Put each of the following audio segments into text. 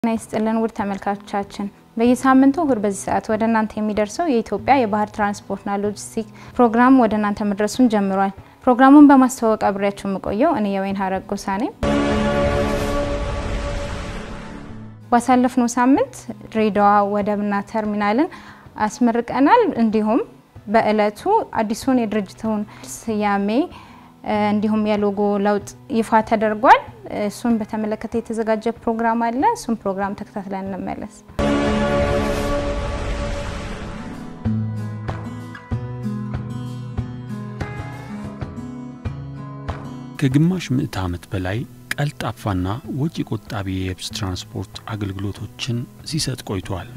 ናይስጥልን ውድ ተመልካቾቻችን በየሳምንቱ እሁድ በዚህ ሰዓት ወደ እናንተ የሚደርሰው የኢትዮጵያ የባህር ትራንስፖርትና ሎጂስቲክ ፕሮግራም ወደ እናንተ መድረሱን ጀምሯል። ፕሮግራሙን በማስተዋወቅ አብሬያችሁ የምቆየው እኔ የወይን ሀረግ ጎሳኔ። ባሳለፍነው ሳምንት ድሬዳዋ ወደብና ተርሚናልን አስመርቀናል። እንዲሁም በእለቱ አዲሱን የድርጅቱን ስያሜ እንዲሁም የሎጎ ለውጥ ይፋ ተደርጓል። እሱን በተመለከተ የተዘጋጀ ፕሮግራም አለ። እሱን ፕሮግራም ተከታትለን እንመለስ። ከግማሽ ምዕተ ዓመት በላይ ቀልጣፋና ወጪ ቆጣቢ የየብስ ትራንስፖርት አገልግሎቶችን ሲሰጥ ቆይቷል።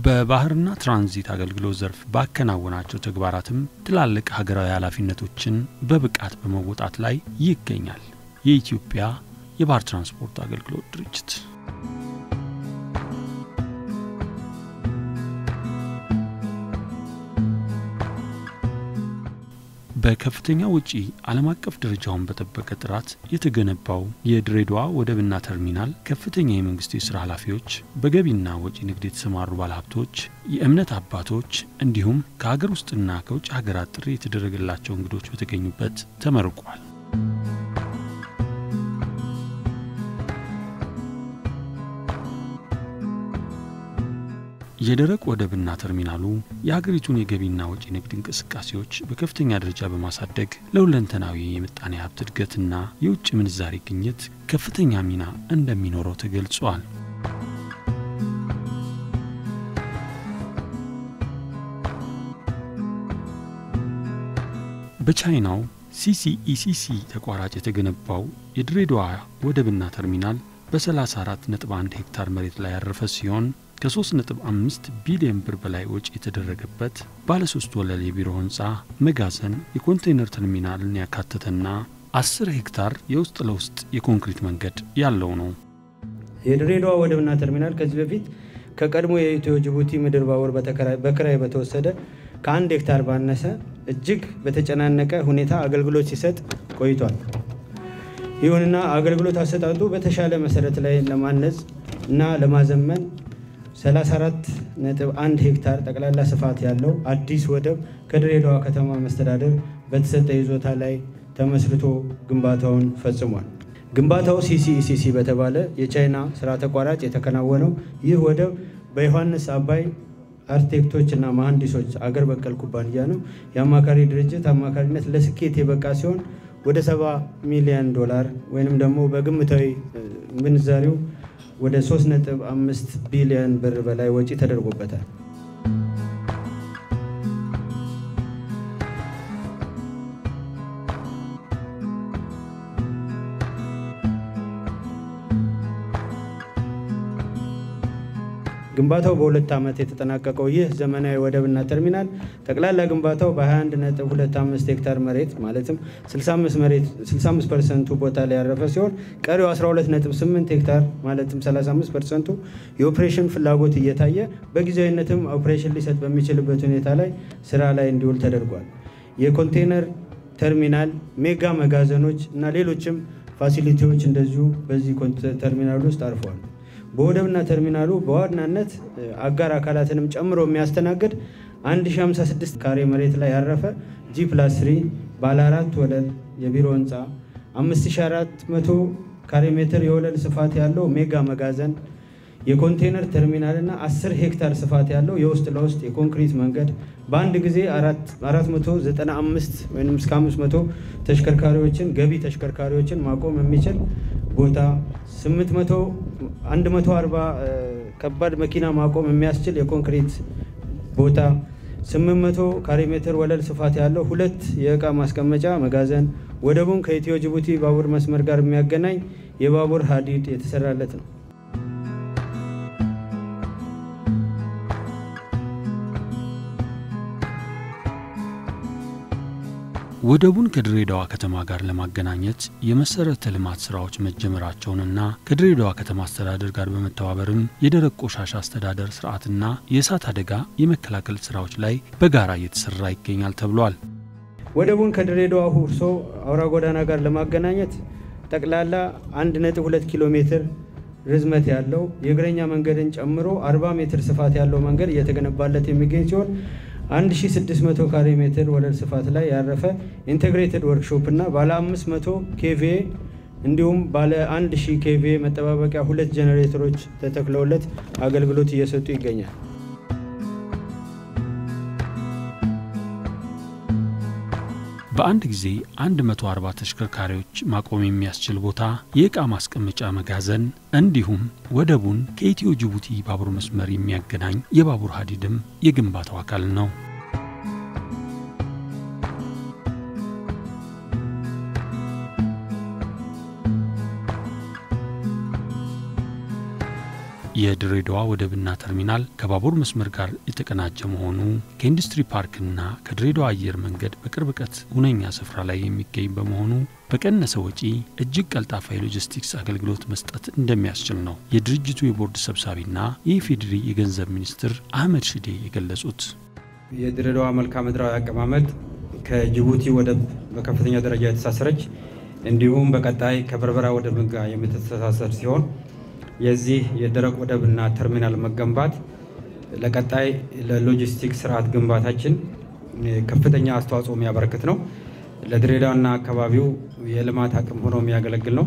በባህርና ትራንዚት አገልግሎት ዘርፍ ባከናወናቸው ተግባራትም ትላልቅ ሀገራዊ ኃላፊነቶችን በብቃት በመወጣት ላይ ይገኛል የኢትዮጵያ የባህር ትራንስፖርት አገልግሎት ድርጅት። በከፍተኛ ወጪ ዓለም አቀፍ ደረጃውን በተጠበቀ ጥራት የተገነባው የድሬዳዋ ወደብና ተርሚናል ከፍተኛ የመንግስት የሥራ ኃላፊዎች፣ በገቢና ወጪ ንግድ የተሰማሩ ባለሀብቶች፣ የእምነት አባቶች እንዲሁም ከሀገር ውስጥና ከውጭ ሀገራት ጥሪ የተደረገላቸው እንግዶች በተገኙበት ተመርቋል። የደረቅ ወደብና ተርሚናሉ የሀገሪቱን የገቢና ወጪ ንግድ እንቅስቃሴዎች በከፍተኛ ደረጃ በማሳደግ ለሁለንተናዊ የምጣኔ ሀብት እድገትና የውጭ ምንዛሪ ግኝት ከፍተኛ ሚና እንደሚኖረው ተገልጿል። በቻይናው CCECC ተቋራጭ የተገነባው የድሬዳዋ ወደብና ተርሚናል በ34.1 ሄክታር መሬት ላይ ያረፈ ሲሆን ከ3.5 ቢሊዮን ብር በላይ ወጪ የተደረገበት ባለ 3 ወለል የቢሮ ህንጻ፣ መጋዘን፣ የኮንቴይነር ተርሚናልን ያካተተና 10 ሄክታር የውስጥ ለውስጥ የኮንክሪት መንገድ ያለው ነው። የድሬዳዋ ወደብና ተርሚናል ከዚህ በፊት ከቀድሞ የኢትዮ ጅቡቲ ምድር ባቡር በክራይ በተወሰደ ከ1 ሄክታር ባነሰ እጅግ በተጨናነቀ ሁኔታ አገልግሎት ሲሰጥ ቆይቷል። ይሁንና አገልግሎት አሰጣጡ በተሻለ መሰረት ላይ ለማነጽ እና ለማዘመን 34.1 ሄክታር ጠቅላላ ስፋት ያለው አዲስ ወደብ ከድሬዳዋ ከተማ መስተዳደር በተሰጠ ይዞታ ላይ ተመስርቶ ግንባታውን ፈጽሟል። ግንባታው CCECC በተባለ የቻይና ስራ ተቋራጭ የተከናወነው ይህ ወደብ በዮሐንስ አባይ አርክቴክቶችና መሐንዲሶች አገር በቀል ኩባንያ ነው የአማካሪ ድርጅት አማካሪነት ለስኬት የበቃ ሲሆን ወደ $70 ሚሊዮን ወይንም ደግሞ በግምታዊ ምንዛሬው ወደ 3.5 ቢሊዮን ብር በላይ ወጪ ተደርጎበታል። ግንባታው በ2 ዓመት የተጠናቀቀው ይህ ዘመናዊ ወደብና ተርሚናል ጠቅላላ ግንባታው በ21.25 ሄክታር መሬት ማለትም 65% ቦታ ላይ ያረፈ ሲሆን ቀሪው 12.8 ሄክታር ማለትም 35% የኦፕሬሽን ፍላጎት እየታየ በጊዜያዊነትም ኦፕሬሽን ሊሰጥ በሚችልበት ሁኔታ ላይ ስራ ላይ እንዲውል ተደርጓል። የኮንቴይነር ተርሚናል፣ ሜጋ መጋዘኖች እና ሌሎችም ፋሲሊቲዎች እንደዚሁ በዚህ ተርሚናል ውስጥ አርፈዋል። በወደብና ተርሚናሉ በዋናነት አጋር አካላትንም ጨምሮ የሚያስተናግድ 1056 ካሬ መሬት ላይ ያረፈ G+3 ባለ 4 ወለል የቢሮ ህንጻ፣ 5400 ካሬ ሜትር የወለል ስፋት ያለው ሜጋ መጋዘን፣ የኮንቴይነር ተርሚናልና 10 ሄክታር ስፋት ያለው የውስጥ ለውስጥ የኮንክሪት መንገድ፣ በአንድ ጊዜ 495 ወይንም እስከ 500 ተሽከርካሪዎችን ገቢ ተሽከርካሪዎችን ማቆም የሚችል ቦታ፣ 140 ከባድ መኪና ማቆም የሚያስችል የኮንክሪት ቦታ፣ 800 ካሬ ሜትር ወለል ስፋት ያለው 2 የእቃ ማስቀመጫ መጋዘን፣ ወደቡን ከኢትዮ ጅቡቲ ባቡር መስመር ጋር የሚያገናኝ የባቡር ሀዲድ የተሰራለት ነው። ወደቡን ከድሬዳዋ ከተማ ጋር ለማገናኘት የመሰረተ ልማት ስራዎች መጀመራቸውንና ከድሬዳዋ ከተማ አስተዳደር ጋር በመተባበርም የደረቅ ቆሻሻ አስተዳደር ስርዓትና የእሳት አደጋ የመከላከል ስራዎች ላይ በጋራ እየተሰራ ይገኛል ተብሏል። ወደቡን ከድሬዳዋ ሁርሶ አውራ ጎዳና ጋር ለማገናኘት ጠቅላላ 1.2 ኪሎ ሜትር ርዝመት ያለው የእግረኛ መንገድን ጨምሮ 40 ሜትር ስፋት ያለው መንገድ እየተገነባለት የሚገኝ ሲሆን 1600 ካሬ ሜትር ወለል ስፋት ላይ ያረፈ ኢንተግሬትድ ወርክሾፕ እና ባለ 500 ኬቪኤ እንዲሁም ባለ 1000 ኬቪኤ መጠባበቂያ 2 ጄኔሬተሮች ተተክለውለት አገልግሎት እየሰጡ ይገኛል። በአንድ ጊዜ 140 ተሽከርካሪዎች ማቆም የሚያስችል ቦታ፣ የእቃ ማስቀመጫ መጋዘን እንዲሁም ወደቡን ከኢትዮ ጅቡቲ ባቡር መስመር የሚያገናኝ የባቡር ሀዲድም የግንባታው አካል ነው። የድሬዳዋ ወደብና ተርሚናል ከባቡር መስመር ጋር የተቀናጀ መሆኑ ከኢንዱስትሪ ፓርክና ከድሬዳዋ አየር መንገድ በቅርብ ርቀት ሁነኛ ስፍራ ላይ የሚገኝ በመሆኑ በቀነሰ ወጪ እጅግ ቀልጣፋ ሎጂስቲክስ አገልግሎት መስጠት እንደሚያስችል ነው የድርጅቱ የቦርድ ሰብሳቢና የኢፌዴሪ የገንዘብ ሚኒስትር አህመድ ሺዴ የገለጹት። የድሬዳዋ መልክዓ ምድራዊ አቀማመጥ ከጅቡቲ ወደብ በከፍተኛ ደረጃ የተሳሰረች እንዲሁም በቀጣይ ከበርበራ ወደብ ጋር የምትተሳሰር ሲሆን የዚህ የደረቅ ወደብና ተርሚናል መገንባት ለቀጣይ ለሎጂስቲክስ ስርዓት ግንባታችን ከፍተኛ አስተዋጽኦ የሚያበረክት ነው። ለድሬዳዋና አካባቢው የልማት አቅም ሆኖ የሚያገለግል ነው።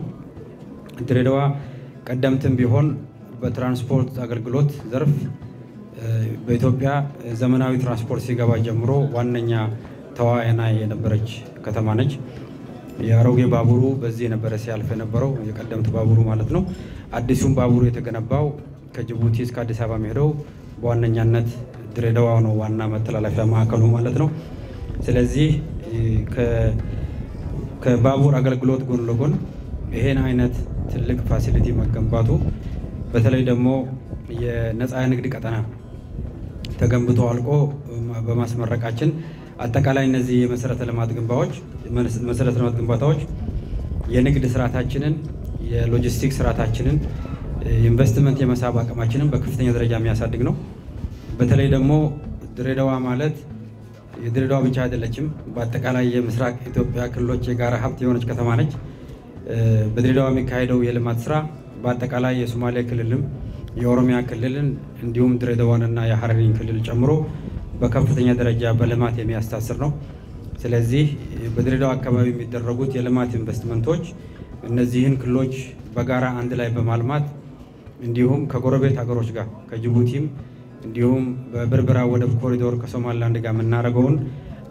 ድሬዳዋ ቀደምትም ቢሆን በትራንስፖርት አገልግሎት ዘርፍ በኢትዮጵያ ዘመናዊ ትራንስፖርት ሲገባ ጀምሮ ዋነኛ ተዋናይ የነበረች ከተማ ነች። የአሮጌ ባቡሩ በዚህ ነበረ ሲያልፍ የነበረው የቀደምት ባቡሩ ማለት ነው። አዲሱም ባቡሩ የተገነባው ከጅቡቲ እስከ አዲስ አበባ የሚሄደው በዋነኛነት ድሬዳዋ ነው ዋና መተላለፊያ ማዕከሉ ማለት ነው። ስለዚህ ከባቡር አገልግሎት ጎን ለጎን ይሄን አይነት ትልቅ ፋሲሊቲ መገንባቱ በተለይ ደግሞ የነፃ ንግድ ቀጠና ተገንብቶ አልቆ በማስመረቃችን አጠቃላይ እነዚህ የመሰረተ ልማት ግንባታዎች የንግድ ስርዓታችንን የሎጂስቲክስ ስርዓታችንን ኢንቨስትመንት የመሳብ አቅማችንን በከፍተኛ ደረጃ የሚያሳድግ ነው። በተለይ ደግሞ ድሬዳዋ ማለት የድሬዳዋ ብቻ አይደለችም፣ በአጠቃላይ የምስራቅ ኢትዮጵያ ክልሎች የጋራ ሀብት የሆነች ከተማ ነች። በድሬዳዋ የሚካሄደው የልማት ስራ በአጠቃላይ የሶማሌ ክልልም የኦሮሚያ ክልልን እንዲሁም ድሬዳዋንና የሐረሪን ክልል ጨምሮ በከፍተኛ ደረጃ በልማት የሚያስተሳስር ነው። ስለዚህ በድሬዳዋ አካባቢ የሚደረጉት የልማት ኢንቨስትመንቶች እነዚህን ክልሎች በጋራ አንድ ላይ በማልማት እንዲሁም ከጎረቤት ሀገሮች ጋር ከጅቡቲም እንዲሁም በበርበራ ወደብ ኮሪዶር ከሶማሊላንድ ጋር የምናደርገውን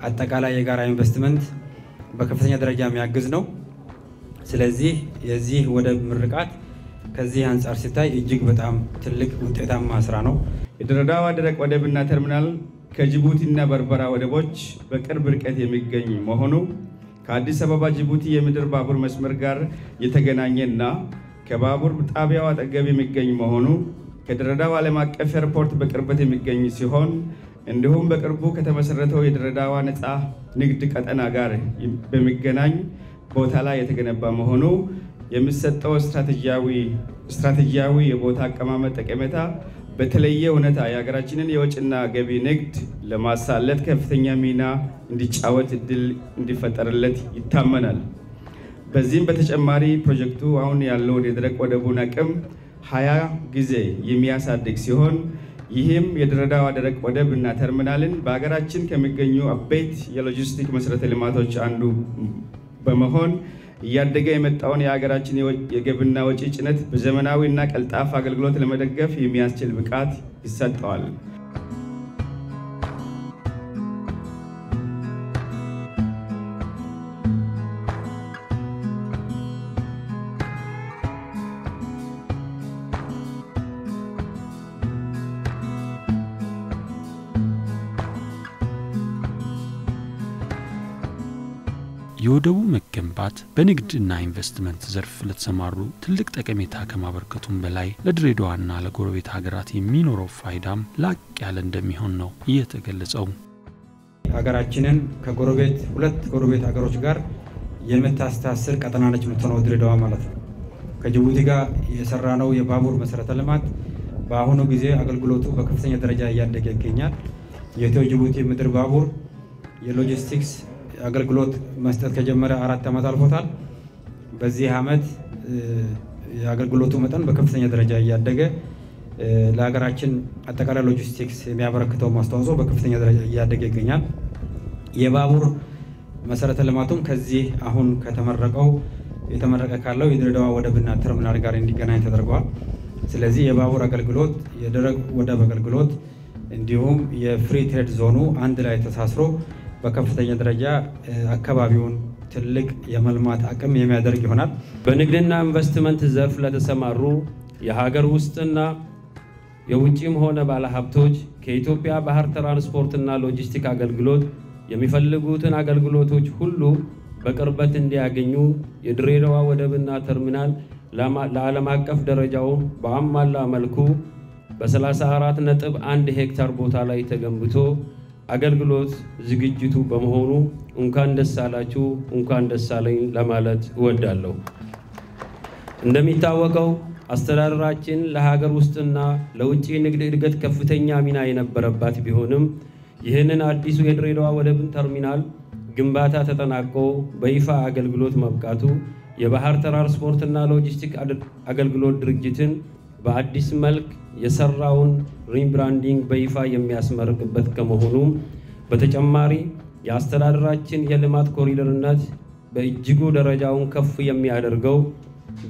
አጠቃላይ የጋራ ኢንቨስትመንት በከፍተኛ ደረጃ የሚያግዝ ነው። ስለዚህ የዚህ ወደብ ምርቃት ከዚህ አንጻር ሲታይ እጅግ በጣም ትልቅ ውጤታማ ስራ ነው። የድሬዳዋ ደረቅ ወደብና ተርሚናል ከጅቡቲና በርበራ ወደቦች በቅርብ ርቀት የሚገኝ መሆኑ ከአዲስ አበባ ጅቡቲ የምድር ባቡር መስመር ጋር የተገናኘና ከባቡር ጣቢያው አጠገብ የሚገኝ መሆኑ ከድሬዳዋ ዓለም አቀፍ ኤርፖርት በቅርበት የሚገኝ ሲሆን እንዲሁም በቅርቡ ከተመሰረተው የድሬዳዋ ነፃ ንግድ ቀጠና ጋር በሚገናኝ ቦታ ላይ የተገነባ መሆኑ የሚሰጠው ስትራቴጂያዊ የቦታ አቀማመጥ ጠቀሜታ በተለየ ሁኔታ የሀገራችንን የወጭና ገቢ ንግድ ለማሳለጥ ከፍተኛ ሚና እንዲጫወት እድል እንዲፈጠርለት ይታመናል። በዚህም በተጨማሪ ፕሮጀክቱ አሁን ያለውን የደረቅ ወደቡን አቅም 20 ጊዜ የሚያሳድግ ሲሆን ይህም የድሬዳዋ ደረቅ ወደብ እና ተርሚናልን በሀገራችን ከሚገኙ አበይት የሎጂስቲክ መሰረተ ልማቶች አንዱ በመሆን እያደገ የመጣውን የሀገራችን የገቢና ወጪ ጭነት በዘመናዊና ቀልጣፋ አገልግሎት ለመደገፍ የሚያስችል ብቃት ይሰጠዋል። የወደቡ መገንባት በንግድና ኢንቨስትመንት ዘርፍ ለተሰማሩ ትልቅ ጠቀሜታ ከማበርከቱም በላይ ለድሬዳዋና ለጎረቤት ሀገራት የሚኖረው ፋይዳም ላቅ ያለ እንደሚሆን ነው የተገለጸው። ሀገራችንን ከጎረቤት ሁለት ጎረቤት ሀገሮች ጋር የምታስተሳስር ቀጠና ነች የምትሆነው ድሬዳዋ ማለት ነው። ከጅቡቲ ጋር የሰራነው የባቡር መሰረተ ልማት በአሁኑ ጊዜ አገልግሎቱ በከፍተኛ ደረጃ እያደገ ይገኛል። የኢትዮ ጅቡቲ ምድር ባቡር የሎጂስቲክስ አገልግሎት መስጠት ከጀመረ 4 ዓመት አልፎታል። በዚህ ዓመት የአገልግሎቱ መጠን በከፍተኛ ደረጃ እያደገ ለሀገራችን አጠቃላይ ሎጂስቲክስ የሚያበረክተው ማስተዋጽኦ በከፍተኛ ደረጃ እያደገ ይገኛል። የባቡር መሰረተ ልማቱም ከዚህ አሁን የተመረቀ ካለው የድሬዳዋ ወደብና ተርሚናል ጋር እንዲገናኝ ተደርጓል። ስለዚህ የባቡር አገልግሎት፣ የደረቅ ወደብ አገልግሎት እንዲሁም የፍሪ ትሬድ ዞኑ አንድ ላይ ተሳስሮ በከፍተኛ ደረጃ አካባቢውን ትልቅ የመልማት አቅም የሚያደርግ ይሆናል። በንግድና ኢንቨስትመንት ዘርፍ ለተሰማሩ የሀገር ውስጥና የውጭም ሆነ ባለሀብቶች ከኢትዮጵያ ባህር ትራንስፖርትና ሎጂስቲክ አገልግሎት የሚፈልጉትን አገልግሎቶች ሁሉ በቅርበት እንዲያገኙ የድሬዳዋ ወደብና ተርሚናል ለዓለም አቀፍ ደረጃው በአሟላ መልኩ በ34.1 ሄክታር ቦታ ላይ ተገንብቶ አገልግሎት ዝግጅቱ በመሆኑ እንኳን ደስ አላችሁ እንኳን ደስ አለኝ ለማለት እወዳለሁ። እንደሚታወቀው አስተዳደራችን ለሀገር ውስጥና ለውጭ ንግድ እድገት ከፍተኛ ሚና የነበረባት ቢሆንም ይህንን አዲሱ የድሬዳዋ ወደብ ተርሚናል ግንባታ ተጠናቆ በይፋ አገልግሎት መብቃቱ የባህር ትራንስፖርትና ሎጂስቲክ አገልግሎት ድርጅትን በአዲስ መልክ የሰራውን ሪብራንዲንግ በይፋ የሚያስመርቅበት ከመሆኑ በተጨማሪ የአስተዳደራችን የልማት ኮሪደርነት በእጅጉ ደረጃውን ከፍ የሚያደርገው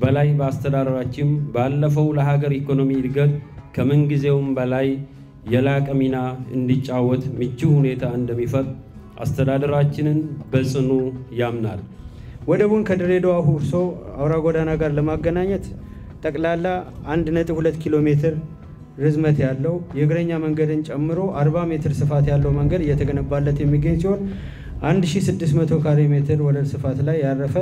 በላይ በአስተዳደራችን ባለፈው ለሀገር ኢኮኖሚ እድገት ከምንጊዜውም በላይ የላቀ ሚና እንዲጫወት ምቹ ሁኔታ እንደሚፈጥር አስተዳደራችንን በጽኑ ያምናል። ወደቡን ከድሬዳዋ ሁርሶ አውራ ጎዳና ጋር ለማገናኘት ጠቅላላ 1.2 ኪሎ ሜትር ርዝመት ያለው የእግረኛ መንገድን ጨምሮ 40 ሜትር ስፋት ያለው መንገድ እየተገነባለት የሚገኝ ሲሆን 1600 ካሬ ሜትር ወለል ስፋት ላይ ያረፈ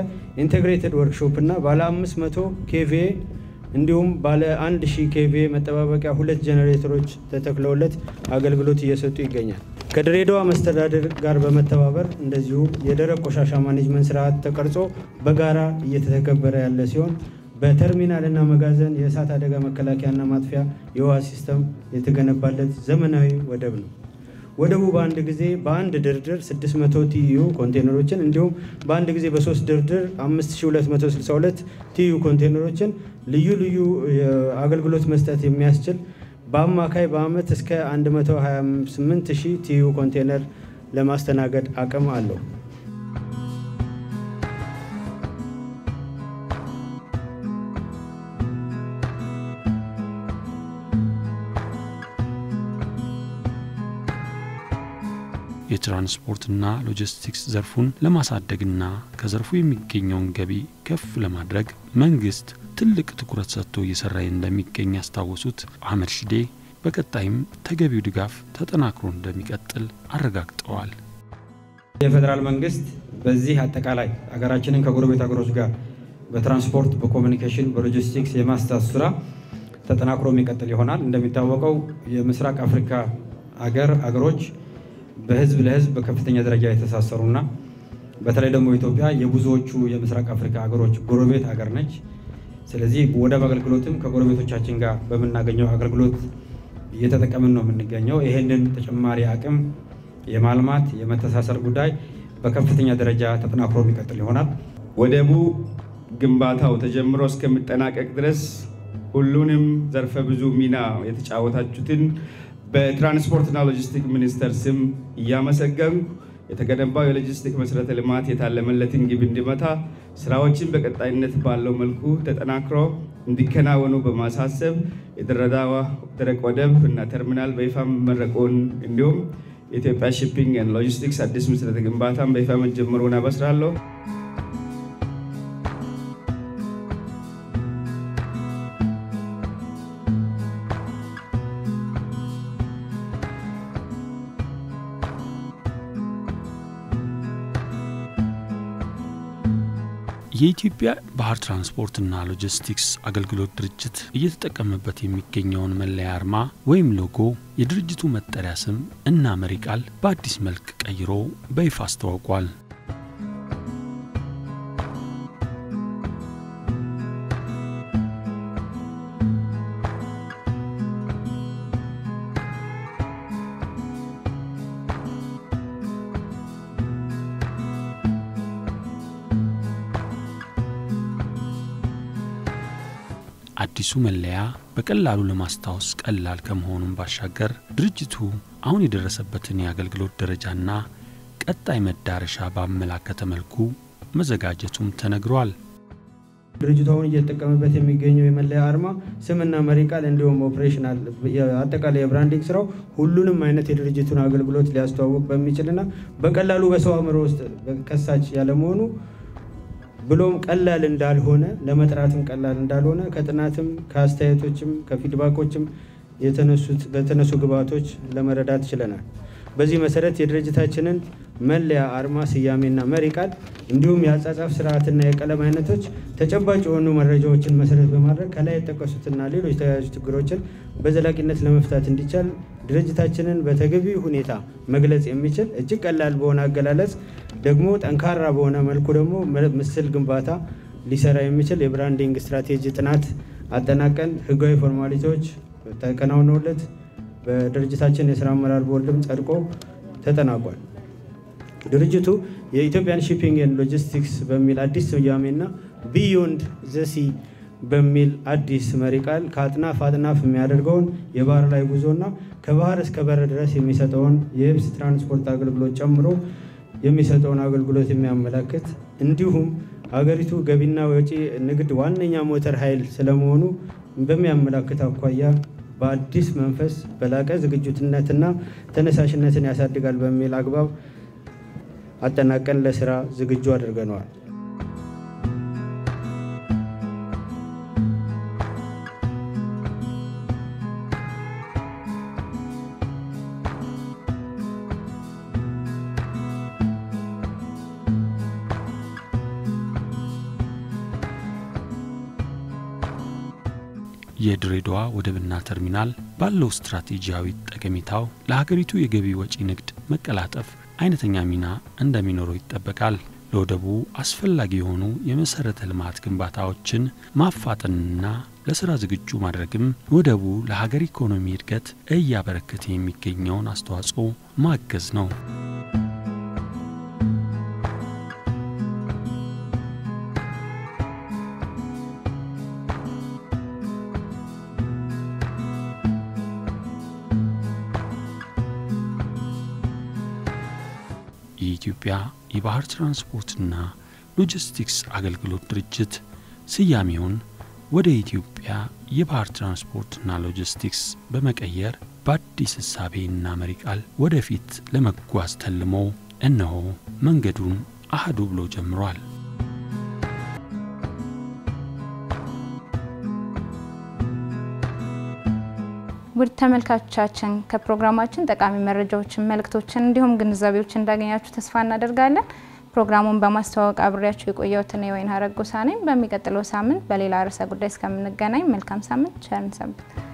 ኢንቴግሬትድ ወርክሾፕ እና ባለ 500 ኬቪኤ እንዲሁም ባለ 1000 ኬቪኤ መጠባበቂያ 2 ጄኔሬተሮች ተተክለውለት አገልግሎት እየሰጡ ይገኛል። ከድሬዳዋ መስተዳድር ጋር በመተባበር እንደዚሁ የደረቅ ቆሻሻ ማኔጅመንት ስርዓት ተቀርጾ በጋራ እየተተገበረ ያለ ሲሆን በተርሚናል እና መጋዘን የእሳት አደጋ መከላከያና ማጥፊያ የውሃ ሲስተም የተገነባለት ዘመናዊ ወደብ ነው። ወደቡ በአንድ ጊዜ በአንድ ድርድር 600 ቲዩ ኮንቴነሮችን እንዲሁም በአንድ ጊዜ በ3 ድርድር 5262 ቲዩ ኮንቴነሮችን ልዩ አገልግሎት መስጠት የሚያስችል በአማካይ በአመት እስከ 128000 ቲዩ ኮንቴነር ለማስተናገድ አቅም አለው። የትራንስፖርትና ሎጂስቲክስ ዘርፉን ለማሳደግና ከዘርፉ የሚገኘውን ገቢ ከፍ ለማድረግ መንግስት ትልቅ ትኩረት ሰጥቶ እየሰራ እንደሚገኝ ያስታወሱት አህመድ ሺዴ በቀጣይም ተገቢው ድጋፍ ተጠናክሮ እንደሚቀጥል አረጋግጠዋል። የፌደራል መንግስት በዚህ አጠቃላይ ሀገራችንን ከጎረቤት ሀገሮች ጋር በትራንስፖርት፣ በኮሙኒኬሽን፣ በሎጂስቲክስ የማስተሳሰር ስራ ተጠናክሮ የሚቀጥል ይሆናል። እንደሚታወቀው የምስራቅ አፍሪካ ሀገሮች በህዝብ ለህዝብ በከፍተኛ ደረጃ የተሳሰሩና በተለይ ደግሞ ኢትዮጵያ የብዙዎቹ የምስራቅ አፍሪካ ሀገሮች ጎረቤት ሀገር ነች። ስለዚህ ወደብ አገልግሎትም ከጎረቤቶቻችን ጋር በመናገኘው አገልግሎት እየተጠቀምን ነው የምንገኘው። ይሄንን ተጨማሪ አቅም የማልማት የመተሳሰር ጉዳይ በከፍተኛ ደረጃ ተጠናክሮ የሚቀጥል ይሆናል። ወደቡ ግንባታው ተጀምሮ እስከሚጠናቀቅ ድረስ ሁሉንም ዘርፈ ብዙ ሚና የተጫወታችሁትን በትራንስፖርትና ሎጂስቲክ ሚኒስቴር ስም እያመሰገንኩ የተገነባው የሎጂስቲክ መሰረተ ልማት የታለመለትን ግብ እንዲመታ ስራዎችን በቀጣይነት ባለው መልኩ ተጠናክሮ እንዲከናወኑ በማሳሰብ የድሬዳዋ ደረቅ ወደብ እና ተርሚናል በይፋ መመረቁን እንዲሁም የኢትዮጵያ ሺፒንግ ኤንድ ሎጂስቲክስ አዲስ መሰረተ ግንባታን በይፋ መጀመሩን አበስራለሁ። የኢትዮጵያ ባህር ትራንስፖርትና ሎጂስቲክስ አገልግሎት ድርጅት እየተጠቀመበት የሚገኘውን መለያ አርማ ወይም ሎጎ የድርጅቱ መጠሪያ ስም እና መሪ ቃል በአዲስ መልክ ቀይሮ በይፋ አስተዋውቋል። አዲሱ መለያ በቀላሉ ለማስታወስ ቀላል ከመሆኑም ባሻገር ድርጅቱ አሁን የደረሰበትን የአገልግሎት ደረጃና ቀጣይ መዳረሻ ባመላከተ መልኩ መዘጋጀቱም ተነግሯል። ድርጅቱ አሁን እየተጠቀመበት የሚገኘው የመለያ አርማ ስምና መሪ ቃል እንዲሁም ኦፕሬሽናል አጠቃላይ የብራንዲንግ ስራው ሁሉንም አይነት የድርጅቱን አገልግሎት ሊያስተዋውቅ በሚችልና በቀላሉ በሰው አእምሮ ውስጥ ከሳች ያለ መሆኑ ብሎም ቀላል እንዳልሆነ ለመጥራትም ቀላል እንዳልሆነ ከጥናትም ከአስተያየቶችም ከፊድባኮችም በተነሱ ግብአቶች ለመረዳት ችለናል። በዚህ መሰረት የድርጅታችንን መለያ አርማ ስያሜና መሪ ቃል እንዲሁም የአጻጻፍ ስርዓትና የቀለም አይነቶች ተጨባጭ የሆኑ መረጃዎችን መሰረት በማድረግ ከላይ የተጠቀሱትና ሌሎች ተያያዥ ችግሮችን በዘላቂነት ለመፍታት እንዲቻል ድርጅታችንን በተገቢ ሁኔታ መግለጽ የሚችል እጅግ ቀላል በሆነ አገላለጽ ደግሞ ጠንካራ በሆነ መልኩ ደግሞ ምስል ግንባታ ሊሰራ የሚችል የብራንዲንግ ስትራቴጂ ጥናት አጠናቀን ህጋዊ ፎርማሊቲዎች ተከናውነውለት በድርጅታችን የሥራ አመራር ቦርድም ጸድቆ ተጠናቋል። ድርጅቱ የኢትዮጵያን ሺፒንግ ኤንድ ሎጂስቲክስ በሚል አዲስ ስያሜና ቢዮንድ ዘ ሲ በሚል አዲስ መሪ ቃል ከአጥናፍ አጥናፍ የሚያደርገውን የባህር ላይ ጉዞና ከባህር እስከ በር ድረስ የሚሰጠውን የየብስ ትራንስፖርት አገልግሎት ጨምሮ የሚሰጠውን አገልግሎት የሚያመለክት እንዲሁም ሀገሪቱ ገቢና ወጪ ንግድ ዋነኛ ሞተር ኃይል ስለመሆኑ በሚያመለክት አኳያ በአዲስ መንፈስ በላቀ ዝግጁነትና ተነሳሽነትን ያሳድጋል በሚል አግባብ አጠናቀን ለስራ ዝግጁ አድርገናል። የድሬዳዋ ወደብና ተርሚናል ባለው ስትራቴጂያዊ ጠቀሜታው ለሀገሪቱ የገቢ ወጪ ንግድ መቀላጠፍ አይነተኛ ሚና እንደሚኖረው ይጠበቃል። ለወደቡ አስፈላጊ የሆኑ የመሰረተ ልማት ግንባታዎችን ማፋጠንና ለስራ ዝግጁ ማድረግም ወደቡ ለሀገር ኢኮኖሚ እድገት እያበረከተ የሚገኘውን አስተዋጽኦ ማገዝ ነው። የኢትዮጵያ የባህር ትራንስፖርትና ሎጂስቲክስ አገልግሎት ድርጅት ስያሜውን ወደ ኢትዮጵያ የባህር ትራንስፖርትና ሎጂስቲክስ በመቀየር በአዲስ እሳቤና መሪ ቃል ወደፊት ለመጓዝ ተልሞ እነሆ መንገዱን አህዱ ብሎ ጀምሯል። ውድ ተመልካቾቻችን ከፕሮግራማችን ጠቃሚ መረጃዎችን መልእክቶችን እንዲሁም ግንዛቤዎችን እንዳገኛችሁ ተስፋ እናደርጋለን። ፕሮግራሙን በማስተዋወቅ አብሬያችሁ የቆየሁት እኔ ወይን ሀረግ ጎሳ ነኝ። በሚቀጥለው ሳምንት በሌላ ርዕሰ ጉዳይ እስከምንገናኝ መልካም ሳምንት ቸር እንሰንብት።